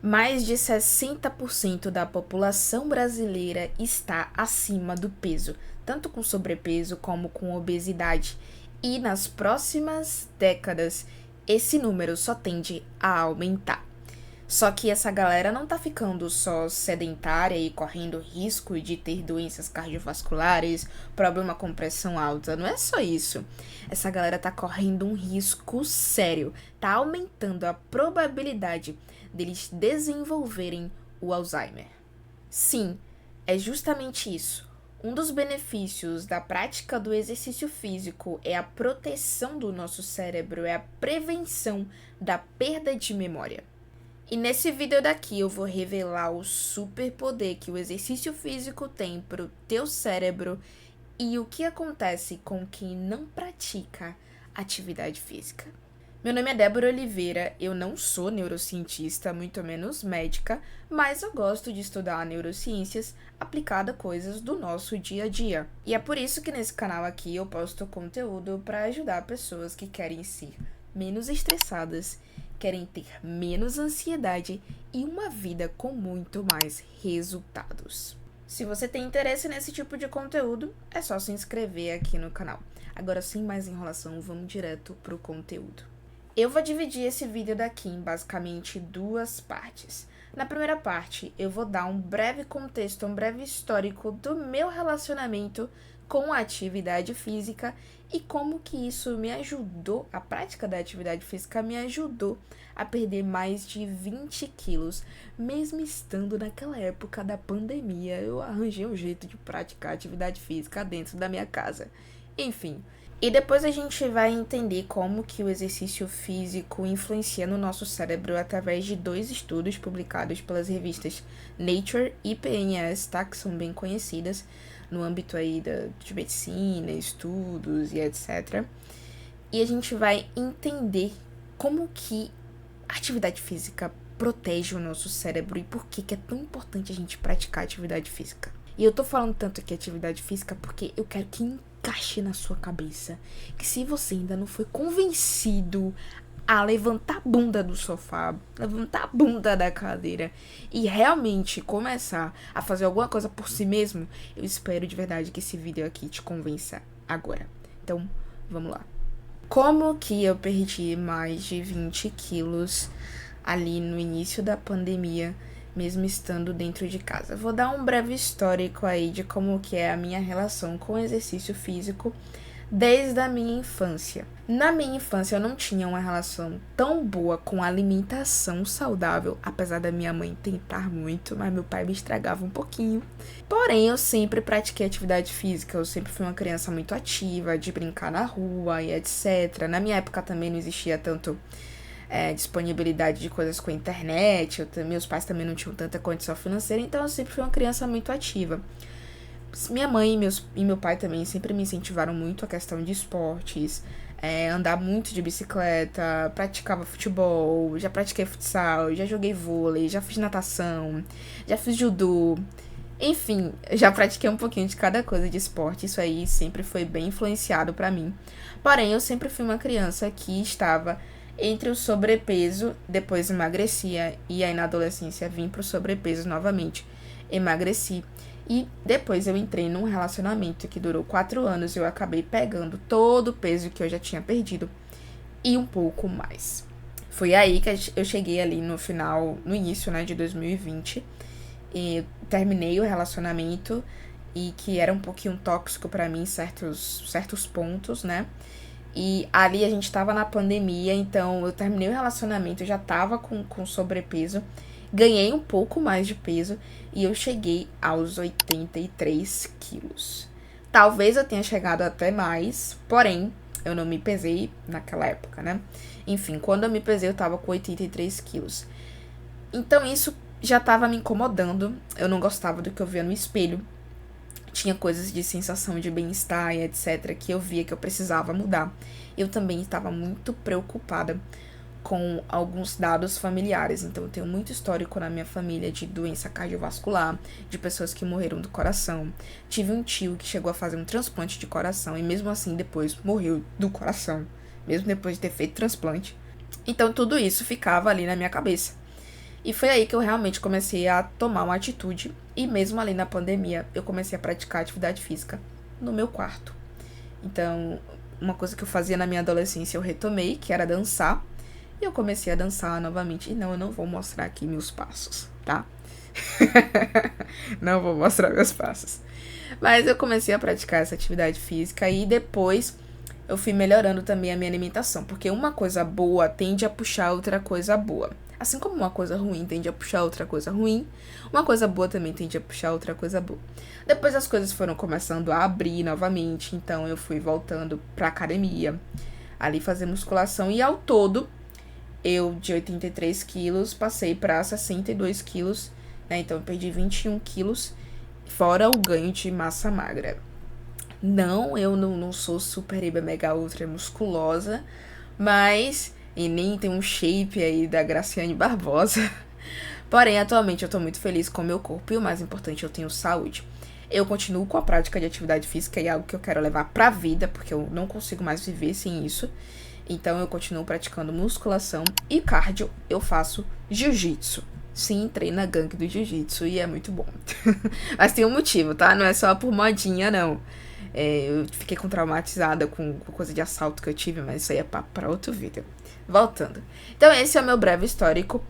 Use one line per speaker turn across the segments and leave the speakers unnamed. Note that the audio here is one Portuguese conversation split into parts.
Mais de 60% da população brasileira está acima do peso, tanto com sobrepeso como com obesidade. E nas próximas décadas, esse número só tende a aumentar. Só que essa galera não tá ficando só sedentária e correndo risco de ter doenças cardiovasculares, problema com pressão alta. Não é só isso. Essa galera tá correndo um risco sério. Tá aumentando a probabilidade deles desenvolverem o Alzheimer. Sim, é justamente isso. Um dos benefícios da prática do exercício físico é a proteção do nosso cérebro, é a prevenção da perda de memória. E nesse vídeo daqui eu vou revelar o superpoder que o exercício físico tem pro teu cérebro e o que acontece com quem não pratica atividade física. Meu nome é Débora Oliveira, eu não sou neurocientista, muito menos médica, mas eu gosto de estudar neurociências aplicada a coisas do nosso dia a dia. E é por isso que nesse canal aqui eu posto conteúdo para ajudar pessoas que querem ser menos estressadas, querem ter menos ansiedade e uma vida com muito mais resultados. Se você tem interesse nesse tipo de conteúdo, é só se inscrever aqui no canal. Agora, sem mais enrolação, vamos direto pro conteúdo. Eu vou dividir esse vídeo daqui em basicamente duas partes. Na primeira parte, eu vou dar um breve contexto, um breve histórico do meu relacionamento com a atividade física e como que isso me ajudou, a prática da atividade física me ajudou a perder mais de 20 quilos, mesmo estando naquela época da pandemia. Eu arranjei um jeito de praticar atividade física dentro da minha casa. Enfim, e depois a gente vai entender como que o exercício físico influencia no nosso cérebro através de dois estudos publicados pelas revistas Nature e PNAS, tá? Que são bem conhecidas no âmbito aí de medicina, estudos e etc. E a gente vai entender como que a atividade física protege o nosso cérebro e por que é tão importante a gente praticar atividade física. E eu tô falando tanto aqui atividade física porque eu quero que encaixe na sua cabeça que se você ainda não foi convencido a levantar a bunda do sofá, levantar a bunda da cadeira e realmente começar a fazer alguma coisa por si mesmo, eu espero de verdade que esse vídeo aqui te convença agora. Então, vamos lá. Como que eu perdi mais de 20 quilos ali no início da pandemia, mesmo estando dentro de casa? Vou dar um breve histórico aí de como que é a minha relação com o exercício físico desde a minha infância. Na minha infância eu não tinha uma relação tão boa com a alimentação saudável, apesar da minha mãe tentar muito, mas meu pai me estragava um pouquinho. Porém, eu sempre pratiquei atividade física, eu sempre fui uma criança muito ativa, de brincar na rua e etc. Na minha época também não existia tanto disponibilidade de coisas com a internet, meus pais também não tinham tanta condição financeira, então eu sempre fui uma criança muito ativa. Minha mãe e meu pai também sempre me incentivaram muito a questão de esportes, andar muito de bicicleta, praticava futebol, já pratiquei futsal, já joguei vôlei, já fiz natação, já fiz judô, enfim, já pratiquei um pouquinho de cada coisa de esporte, isso aí sempre foi bem influenciado pra mim. Porém, eu sempre fui uma criança que estava entre o sobrepeso, depois emagrecia, e aí na adolescência vim pro sobrepeso novamente, emagreci. E depois eu entrei num relacionamento que durou 4 anos e eu acabei pegando todo o peso que eu já tinha perdido e um pouco mais. Foi aí que eu cheguei ali no final, no início, né, de 2020 e terminei o relacionamento e que era um pouquinho tóxico pra mim em certos pontos, né? E ali a gente tava na pandemia, então eu terminei o relacionamento, eu já tava com sobrepeso, ganhei um pouco mais de peso e eu cheguei aos 83 quilos. Talvez eu tenha chegado até mais, porém, eu não me pesei naquela época, né? Enfim, quando eu me pesei eu tava com 83 quilos. Então isso já tava me incomodando, eu não gostava do que eu via no espelho. Tinha coisas de sensação de bem-estar e etc. que eu via que eu precisava mudar. Eu também estava muito preocupada com alguns dados familiares. Então, eu tenho muito histórico na minha família de doença cardiovascular, de pessoas que morreram do coração. Tive um tio que chegou a fazer um transplante de coração e mesmo assim depois morreu do coração, mesmo depois de ter feito transplante. Então, tudo isso ficava ali na minha cabeça. E foi aí que eu realmente comecei a tomar uma atitude. E mesmo ali na pandemia, eu comecei a praticar atividade física no meu quarto. Então, uma coisa que eu fazia na minha adolescência eu retomei, que era dançar. E eu comecei a dançar novamente. E não, eu não vou mostrar aqui meus passos, tá? Não vou mostrar meus passos. Mas eu comecei a praticar essa atividade física e depois eu fui melhorando também a minha alimentação. Porque uma coisa boa tende a puxar outra coisa boa. Assim como uma coisa ruim tende a puxar outra coisa ruim, uma coisa boa também tende a puxar outra coisa boa. Depois as coisas foram começando a abrir novamente, então eu fui voltando pra academia, ali fazer musculação. E ao todo, eu de 83 quilos passei pra 62 quilos, né? Então eu perdi 21 quilos, fora o ganho de massa magra. Não, eu não sou super, hiper, mega, ultra musculosa, mas... E nem tem um shape aí da Graciane Barbosa. Porém, atualmente eu tô muito feliz com o meu corpo e o mais importante, eu tenho saúde. Eu continuo com a prática de atividade física e é algo que eu quero levar pra vida, porque eu não consigo mais viver sem isso. Então eu continuo praticando musculação e cardio, eu faço jiu-jitsu. Sim, entrei na gangue do jiu-jitsu e é muito bom. Mas tem um motivo, tá? Não é só por modinha, não. Eu fiquei traumatizada com coisa de assalto que eu tive, mas isso aí é papo pra outro vídeo. Voltando. Então, esse é o meu breve histórico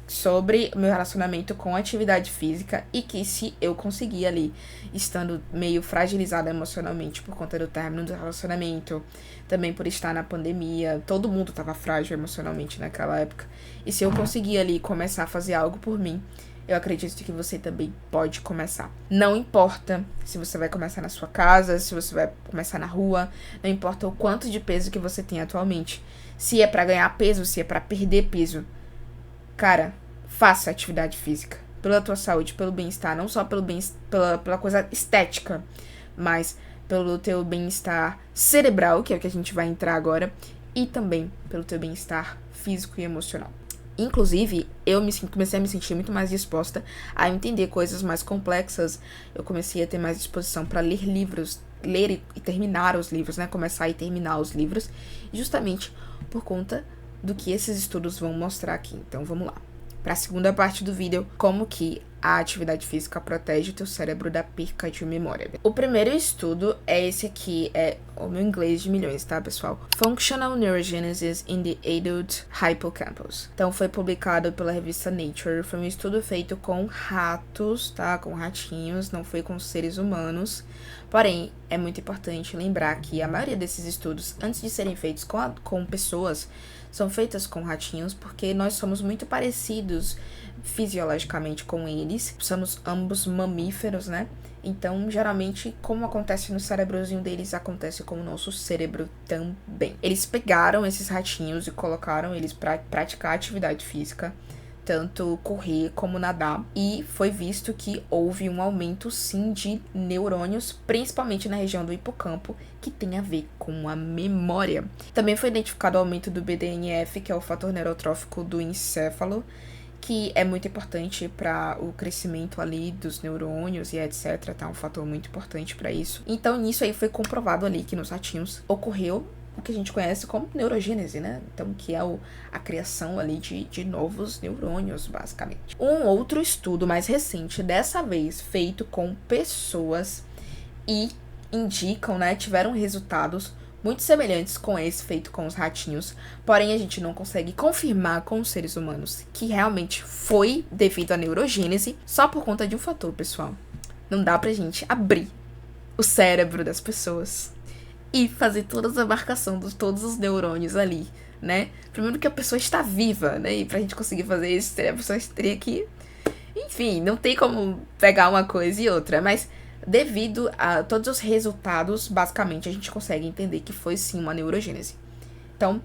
sobre o meu relacionamento com atividade física e que se eu conseguir ali, estando meio fragilizada emocionalmente por conta do término do relacionamento, também por estar na pandemia, todo mundo tava frágil emocionalmente naquela época, e se eu conseguir ali começar a fazer algo por mim, eu acredito que você também pode começar. Não importa se você vai começar na sua casa, se você vai começar na rua, não importa o quanto de peso que você tem atualmente. Se é pra ganhar peso, se é pra perder peso. Cara, faça atividade física. Pela tua saúde, pelo bem-estar. Não só pela coisa estética, mas pelo teu bem-estar cerebral, que é o que a gente vai entrar agora. E também pelo teu bem-estar físico e emocional. Inclusive, comecei a me sentir muito mais disposta a entender coisas mais complexas. Eu comecei a ter mais disposição para ler livros, ler e terminar os livros, né? Começar e terminar os livros, justamente por conta do que esses estudos vão mostrar aqui. Então, vamos lá. Para a segunda parte do vídeo, como que a atividade física protege o teu cérebro da perca de memória. O primeiro estudo é esse aqui, é o meu inglês de milhões, tá, pessoal? Functional Neurogenesis in the Adult Hippocampus. Então, foi publicado pela revista Nature. Foi um estudo feito com ratos, tá? Com ratinhos, não foi com seres humanos. Porém, é muito importante lembrar que a maioria desses estudos, antes de serem feitos com pessoas, são feitas com ratinhos, porque nós somos muito parecidos fisiologicamente com eles. Somos ambos mamíferos, né? Então, geralmente, como acontece no cérebrozinho deles, acontece com o nosso cérebro também. Eles pegaram esses ratinhos e colocaram eles para praticar atividade física, tanto correr como nadar, e foi visto que houve um aumento sim de neurônios, principalmente na região do hipocampo, que tem a ver com a memória. Também foi identificado o aumento do BDNF, que é o fator neurotrófico do encéfalo, que é muito importante para o crescimento ali dos neurônios e etc, tá? Um fator muito importante para isso. Então, nisso aí foi comprovado ali que nos ratinhos ocorreu o que a gente conhece como neurogênese, né? Então, que é a criação ali de novos neurônios, basicamente. Um outro estudo mais recente, dessa vez feito com pessoas, e indicam, né, tiveram resultados muito semelhantes com esse feito com os ratinhos, porém a gente não consegue confirmar com os seres humanos que realmente foi devido à neurogênese, só por conta de um fator, pessoal. Não dá pra gente abrir o cérebro das pessoas e fazer toda a marcação de todos os neurônios ali, né? Primeiro que a pessoa está viva, né? E pra gente conseguir fazer isso, a pessoa teria que... Enfim, não tem como pegar uma coisa e outra, mas devido a todos os resultados, basicamente, a gente consegue entender que foi sim uma neurogênese. Então,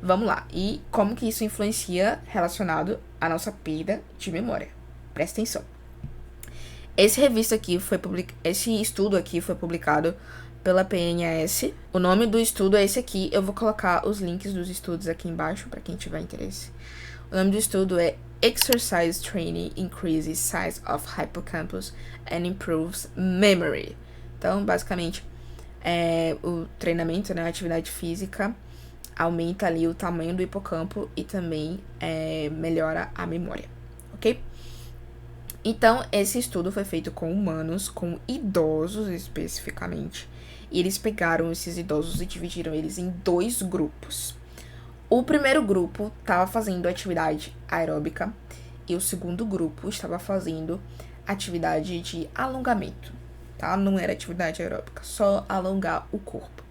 vamos lá. E como que isso influencia relacionado à nossa perda de memória? Presta atenção. Esse estudo aqui foi publicado pela PNAS. O nome do estudo é esse aqui. Eu vou colocar os links dos estudos aqui embaixo para quem tiver interesse. O nome do estudo é Exercise Training Increases Size of Hippocampus and Improves Memory. Então, basicamente, o treinamento, né, a atividade física, aumenta ali o tamanho do hipocampo e também melhora a memória, ok? Então, esse estudo foi feito com humanos, com idosos especificamente, e eles pegaram esses idosos e dividiram eles em 2 grupos. O primeiro grupo estava fazendo atividade aeróbica e o segundo grupo estava fazendo atividade de alongamento, tá? Não era atividade aeróbica, só alongar o corpo.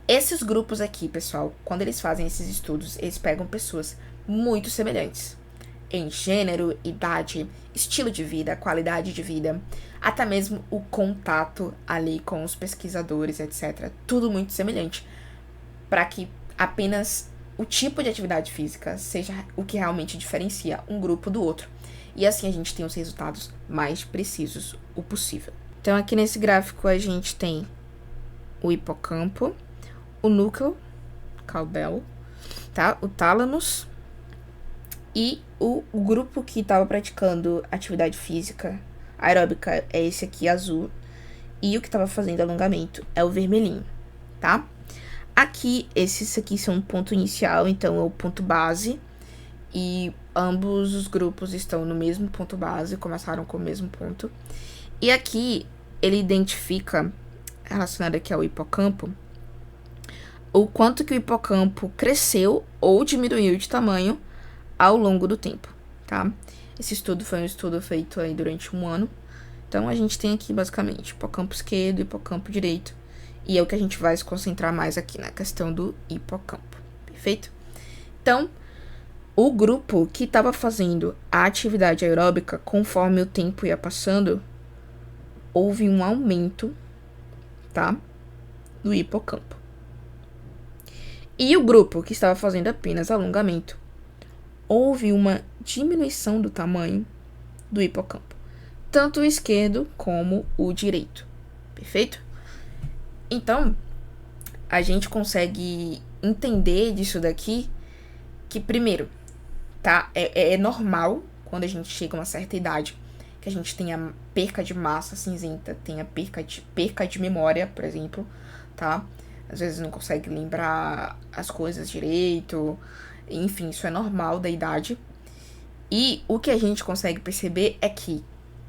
Esses grupos aqui, pessoal, quando eles fazem esses estudos, eles pegam pessoas muito semelhantes em gênero, idade, estilo de vida, qualidade de vida, até mesmo o contato ali com os pesquisadores, etc. Tudo muito semelhante, para que apenas o tipo de atividade física seja o que realmente diferencia um grupo do outro. E assim a gente tem os resultados mais precisos o possível. Então aqui nesse gráfico a gente tem o hipocampo, o núcleo caudal, tá? O tálamos e o grupo que estava praticando atividade física aeróbica é esse aqui azul e o que estava fazendo alongamento é o vermelhinho, tá? Aqui, esses aqui são um ponto inicial, então é o ponto base e ambos os grupos estão no mesmo ponto base, começaram com o mesmo ponto. E aqui ele identifica, relacionado aqui ao hipocampo, o quanto que o hipocampo cresceu ou diminuiu de tamanho ao longo do tempo, tá? Esse estudo foi um estudo feito aí durante 1 ano. Então, a gente tem aqui, basicamente, hipocampo esquerdo e hipocampo direito. E é o que a gente vai se concentrar mais aqui na questão do hipocampo, perfeito? Então, o grupo que estava fazendo a atividade aeróbica, conforme o tempo ia passando, houve um aumento, tá? Do hipocampo. E o grupo que estava fazendo apenas alongamento, houve uma diminuição do tamanho do hipocampo, tanto o esquerdo como o direito, perfeito? Então, a gente consegue entender disso daqui que, primeiro, tá? É normal, quando a gente chega a uma certa idade, que a gente tenha perca de massa cinzenta, tenha perca de memória, por exemplo, tá? Às vezes não consegue lembrar as coisas direito. Enfim, isso é normal da idade. E o que a gente consegue perceber é que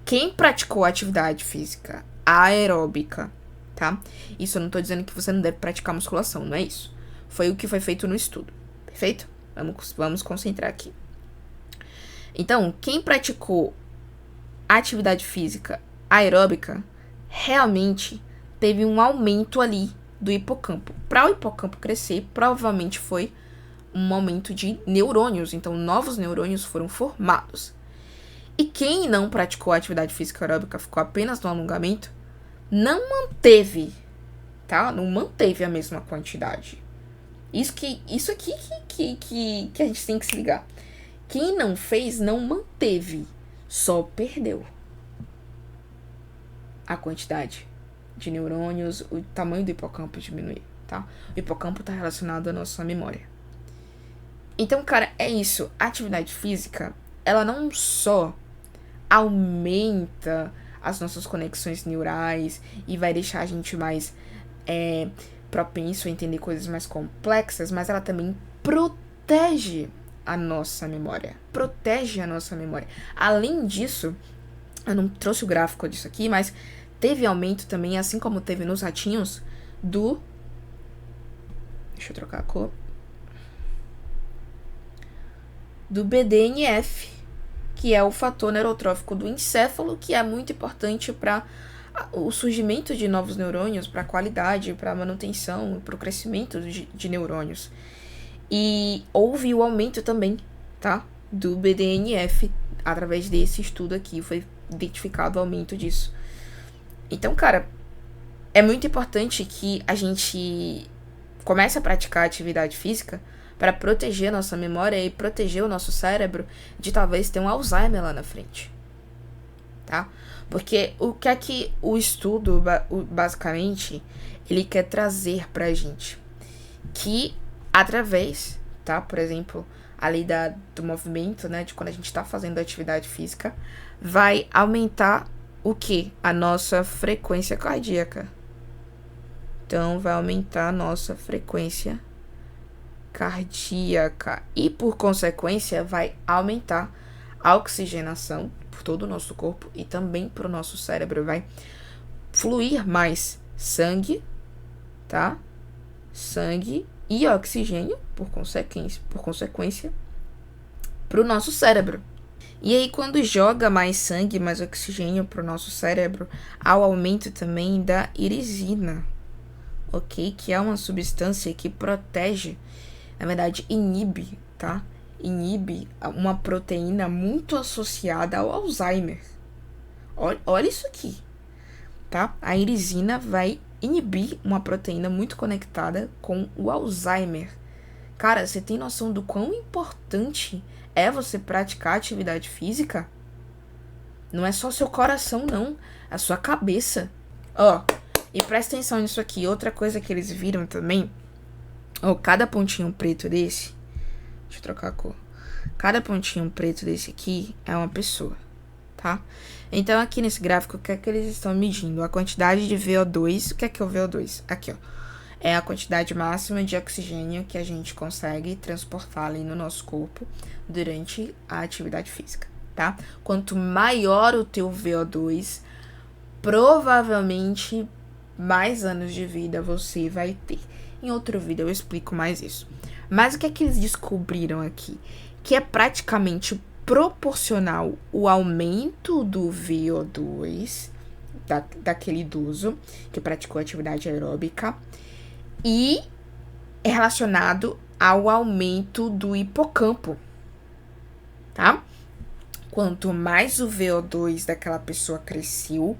quem praticou atividade física aeróbica, tá? Isso eu não tô dizendo que você não deve praticar musculação, não é isso. Foi o que foi feito no estudo, perfeito? Vamos concentrar aqui. Então, quem praticou atividade física aeróbica realmente teve um aumento ali do hipocampo. Para o hipocampo crescer, provavelmente foi um aumento de neurônios, então novos neurônios foram formados. E quem não praticou atividade física aeróbica, ficou apenas no alongamento, não manteve, tá? Não manteve a mesma quantidade. Isso aqui que a gente tem que se ligar. Quem não fez, não manteve, só perdeu a quantidade de neurônios, o tamanho do hipocampo diminuiu, tá? O hipocampo está relacionado à nossa memória. Então, cara, é isso. A atividade física, ela não só aumenta as nossas conexões neurais e vai deixar a gente mais propenso a entender coisas mais complexas, mas ela também protege a nossa memória. Protege a nossa memória. Além disso, eu não trouxe o gráfico disso aqui, mas teve aumento também, assim como teve nos ratinhos, do... Deixa eu trocar a cor. Do BDNF, que é o fator neurotrófico do encéfalo, que é muito importante para o surgimento de novos neurônios, para a qualidade, para a manutenção, para o crescimento de neurônios. E houve o aumento também, tá? Do BDNF, através desse estudo aqui, foi identificado o aumento disso. Então, cara, é muito importante que a gente comece a praticar atividade física para proteger a nossa memória e proteger o nosso cérebro de talvez ter um Alzheimer lá na frente, tá? Porque o que é que o estudo, basicamente, ele quer trazer pra gente? Que através, tá? Por exemplo, ali do movimento, né? De quando a gente tá fazendo atividade física, vai aumentar o quê? A nossa frequência cardíaca. Então, vai aumentar a nossa frequência cardíaca e, por consequência, vai aumentar a oxigenação por todo o nosso corpo e também para o nosso cérebro. Vai fluir mais sangue, tá? Sangue e oxigênio, por consequência, para o nosso cérebro. E aí, quando joga mais sangue, mais oxigênio para o nosso cérebro, há o aumento também da irisina, ok? Que é uma substância que protege, na verdade, inibe, tá? Inibe uma proteína muito associada ao Alzheimer. Olha isso aqui, tá? A irisina vai inibir uma proteína muito conectada com o Alzheimer. Cara, você tem noção do quão importante é você praticar atividade física? Não é só seu coração, não. É a sua cabeça. Ó, e presta atenção nisso aqui. Outra coisa que eles viram também. Ó, cada pontinho preto desse. Deixa eu trocar a cor. Cada pontinho preto desse aqui é uma pessoa, tá? Então, aqui nesse gráfico, o que é que eles estão medindo? A quantidade de VO2. O que é o VO2? Aqui, ó. É a quantidade máxima de oxigênio que a gente consegue transportar ali no nosso corpo durante a atividade física, tá? Quanto maior o teu VO2, provavelmente mais anos de vida você vai ter. Em outro vídeo eu explico mais isso. Mas o que é que eles descobriram aqui? Que é praticamente proporcional o aumento do VO2 daquele idoso que praticou atividade aeróbica e é relacionado ao aumento do hipocampo, tá? Quanto mais o VO2 daquela pessoa cresceu,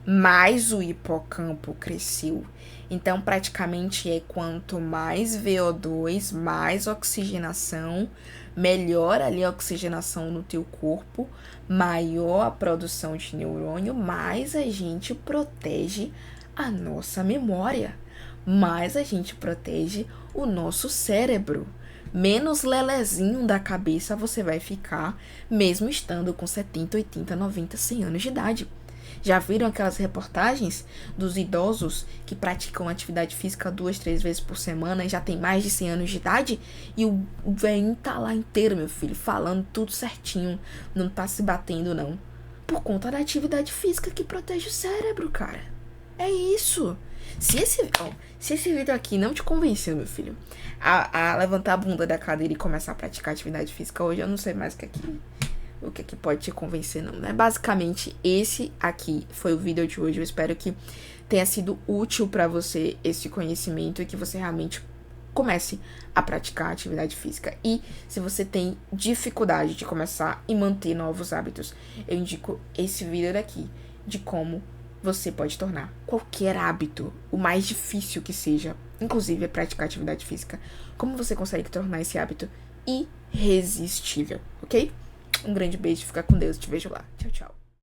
mais o hipocampo cresceu. Então, praticamente é quanto mais VO2, mais oxigenação, melhor ali a oxigenação no teu corpo, maior a produção de neurônio, mais a gente protege a nossa memória, mais a gente protege o nosso cérebro. Menos lelezinho da cabeça você vai ficar, mesmo estando com 70, 80, 90, 100 anos de idade. Já viram aquelas reportagens dos idosos que praticam atividade física 2, 3 vezes por semana e já tem mais de 100 anos de idade? E o velhinho tá lá inteiro, meu filho, falando tudo certinho, não tá se batendo não. Por conta da atividade física que protege o cérebro, cara. É isso. Se esse vídeo aqui não te convenceu, meu filho, a levantar a bunda da cadeira e começar a praticar atividade física hoje, eu não sei mais o que pode te convencer, não, né? Basicamente, esse aqui foi o vídeo de hoje. Eu espero que tenha sido útil pra você esse conhecimento e que você realmente comece a praticar atividade física. E se você tem dificuldade de começar e manter novos hábitos, eu indico esse vídeo daqui, de como você pode tornar qualquer hábito, o mais difícil que seja, inclusive praticar atividade física, como você consegue tornar esse hábito irresistível, ok? Um grande beijo, fica com Deus, te vejo lá. Tchau, tchau.